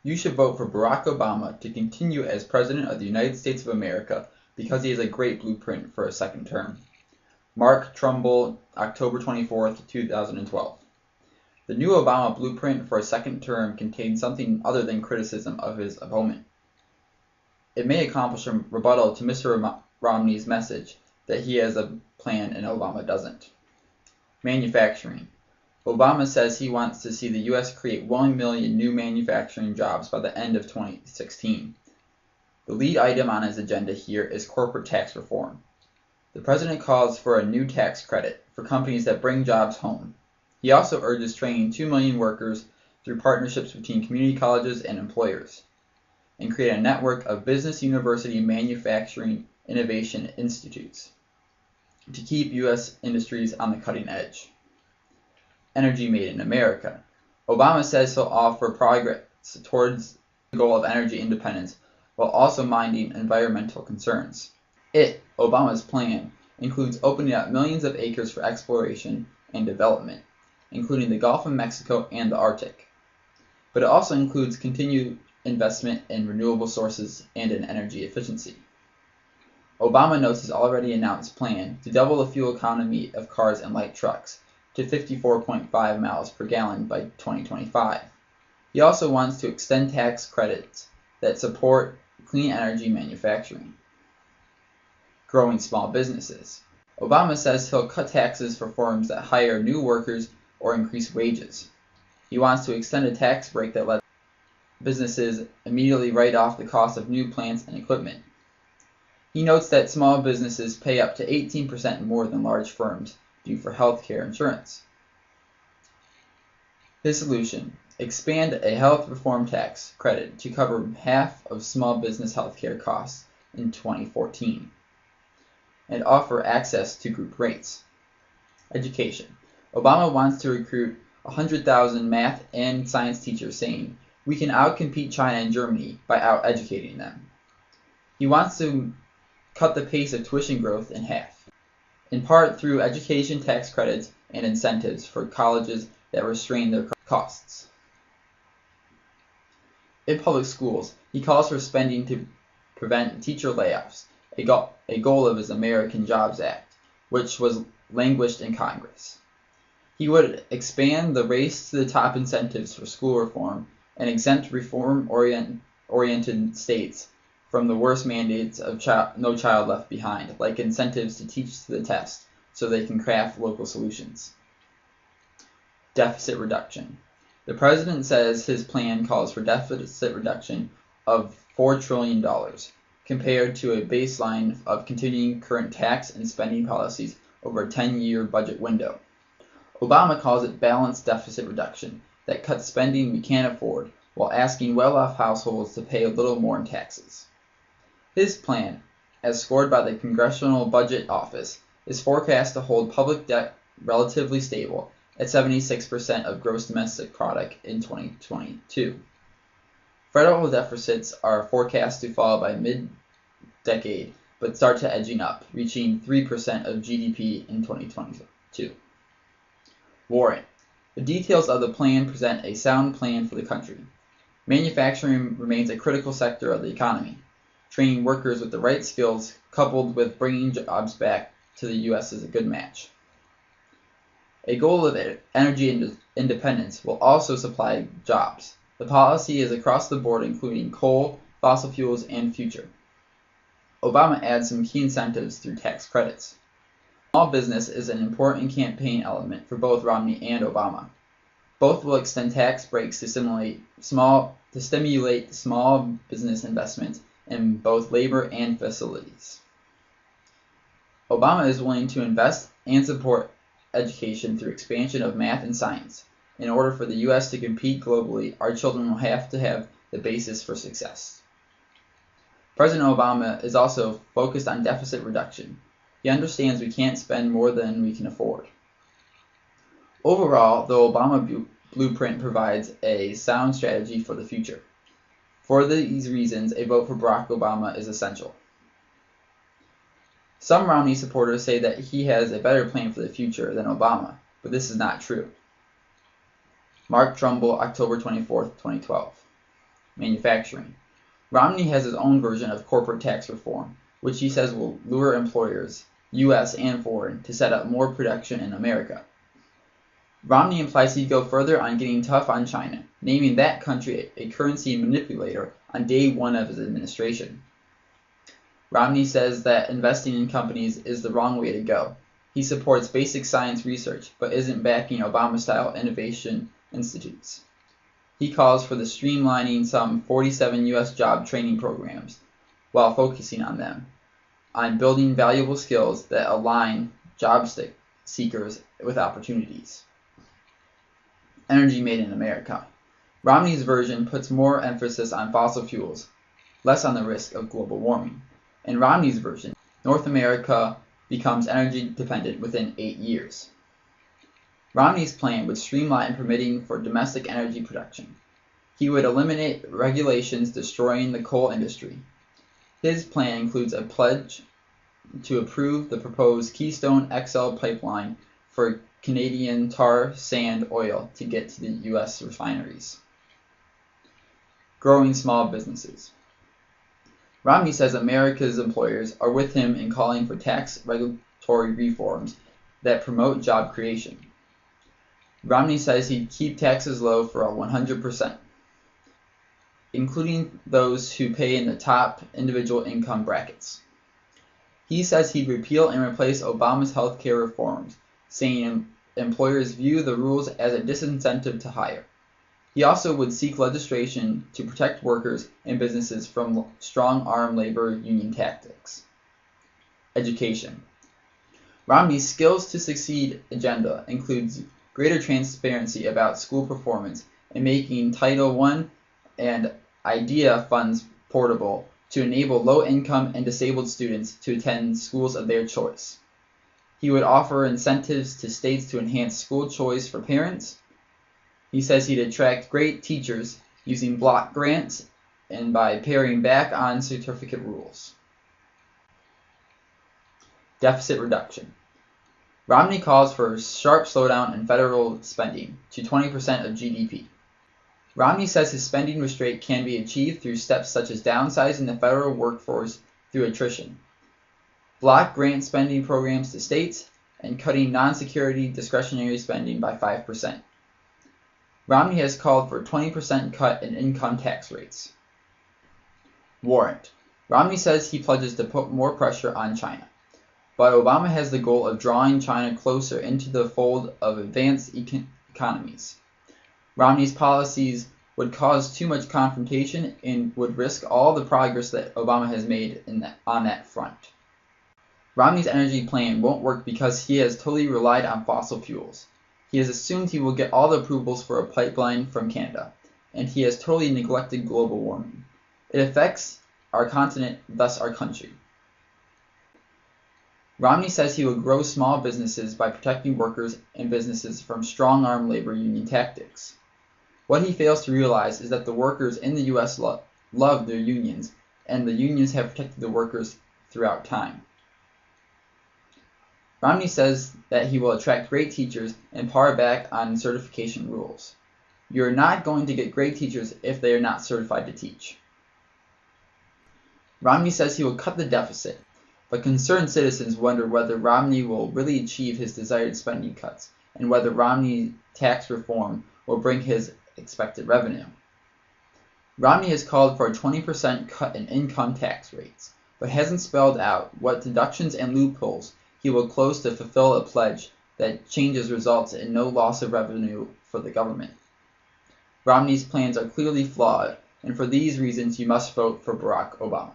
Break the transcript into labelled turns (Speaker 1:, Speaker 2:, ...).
Speaker 1: You should vote for Barack Obama to continue as President of the United States of America because he has a great blueprint for a second term. Mark Trumbull, October 24th, 2012. The new Obama blueprint for a second term contains something other than criticism of his opponent. It may accomplish a rebuttal to Mr. Romney's message that he has a plan and Obama doesn't. Manufacturing. Obama says he wants to see the U.S. create 1 million new manufacturing jobs by the end of 2016. The lead item on his agenda here is corporate tax reform. The president calls for a new tax credit for companies that bring jobs home. He also urges training 2 million workers through partnerships between community colleges and employers, and create a network of business university manufacturing innovation institutes to keep U.S. industries on the cutting edge. Energy made in America. Obama says he'll offer progress towards the goal of energy independence while also minding environmental concerns. Obama's plan, includes opening up millions of acres for exploration and development, including the Gulf of Mexico and the Arctic. But it also includes continued investment in renewable sources and in energy efficiency. Obama notes his already announced plan to double the fuel economy of cars and light trucks to 54.5 miles per gallon by 2025. He also wants to extend tax credits that support clean energy manufacturing. Growing small businesses. Obama says he'll cut taxes for firms that hire new workers or increase wages. He wants to extend a tax break that lets businesses immediately write off the cost of new plants and equipment. He notes that small businesses pay up to 18% more than large firms do for health care insurance. His solution: expand a health reform tax credit to cover half of small business health care costs in 2014, and offer access to group rates. Education. Obama wants to recruit 100,000 math and science teachers, saying, "We can outcompete China and Germany by out-educating them." He wants to cut the pace of tuition growth in half, in part through education tax credits and incentives for colleges that restrain their costs. In public schools, he calls for spending to prevent teacher layoffs, a goal of his American Jobs Act, which was languished in Congress. He would expand the race to the top incentives for school reform and exempt reform-oriented states from the worst mandates of No Child Left Behind, like incentives to teach to the test so they can craft local solutions. Deficit reduction. The president says his plan calls for deficit reduction of $4 trillion, compared to a baseline of continuing current tax and spending policies over a 10-year budget window. Obama calls it balanced deficit reduction that cuts spending we can't afford while asking well-off households to pay a little more in taxes. His plan, as scored by the Congressional Budget Office, is forecast to hold public debt relatively stable at 76% of gross domestic product in 2022. Federal deficits are forecast to fall by mid-decade, but start to edging up, reaching 3% of GDP in 2022. Warren. The details of the plan present a sound plan for the country. Manufacturing remains a critical sector of the economy. Training workers with the right skills, coupled with bringing jobs back to the U.S., is a good match. A goal of energy independence will also supply jobs. The policy is across the board, including coal, fossil fuels, and future. Obama adds some key incentives through tax credits. Small business is an important campaign element for both Romney and Obama. Both will extend tax breaks to stimulate small business investment in both labor and facilities. Obama is willing to invest and support education through expansion of math and science. In order for the U.S. to compete globally, our children will have to have the basis for success. President Obama is also focused on deficit reduction. He understands we can't spend more than we can afford. Overall, the Obama blueprint provides a sound strategy for the future. For these reasons, a vote for Barack Obama is essential. Some Romney supporters say that he has a better plan for the future than Obama, but this is not true. Mark Trumbull, October 24, 2012. manufacturing. Romney has his own version of corporate tax reform, which he says will lure employers, U.S. and foreign, to set up more production in America. Romney implies he'd go further on getting tough on China, naming that country a currency manipulator on day one of his administration. Romney says that investing in companies is the wrong way to go. He supports basic science research, but isn't backing Obama-style innovation institutes. He calls for the streamlining some 47 U.S. job training programs, while focusing on them, on building valuable skills that align job seekers with opportunities. Energy made in America. Romney's version puts more emphasis on fossil fuels, less on the risk of global warming. In Romney's version, North America becomes energy dependent within 8 years. Romney's plan would streamline permitting for domestic energy production. He would eliminate regulations destroying the coal industry. His plan includes a pledge to approve the proposed Keystone XL pipeline for Canadian tar sand oil to get to the U.S. refineries. Growing small businesses. Romney says America's employers are with him in calling for tax regulatory reforms that promote job creation. Romney says he'd keep taxes low for 100%, including those who pay in the top individual income brackets. He says he'd repeal and replace Obama's health care reforms, saying employers view the rules as a disincentive to hire. He also would seek legislation to protect workers and businesses from strong-arm labor union tactics. Education. Romney's Skills to Succeed agenda includes greater transparency about school performance and making Title I and IDEA funds portable to enable low-income and disabled students to attend schools of their choice. He would offer incentives to states to enhance school choice for parents. He says he'd attract great teachers using block grants and by paring back on certificate rules. Deficit reduction. Romney calls for a sharp slowdown in federal spending to 20% of GDP. Romney says his spending restraint can be achieved through steps such as downsizing the federal workforce through attrition, block grant spending programs to states, and cutting non-security discretionary spending by 5%. Romney has called for a 20% cut in income tax rates. Warrant. Romney says he pledges to put more pressure on China, but Obama has the goal of drawing China closer into the fold of advanced economies. Romney's policies would cause too much confrontation and would risk all the progress that Obama has made on that front. Romney's energy plan won't work because he has totally relied on fossil fuels. He has assumed he will get all the approvals for a pipeline from Canada, and he has totally neglected global warming. It affects our continent, thus our country. Romney says he will grow small businesses by protecting workers and businesses from strong-arm labor union tactics. What he fails to realize is that the workers in the U.S. love their unions, and the unions have protected the workers throughout time. Romney says that he will attract great teachers and par back on certification rules. You're not going to get great teachers if they are not certified to teach. Romney says he will cut the deficit, but concerned citizens wonder whether Romney will really achieve his desired spending cuts and whether Romney tax reform will bring his expected revenue. Romney has called for a 20% cut in income tax rates, but hasn't spelled out what deductions and loopholes he will close to fulfill a pledge that changes results in no loss of revenue for the government. Romney's plans are clearly flawed, and for these reasons you must vote for Barack Obama.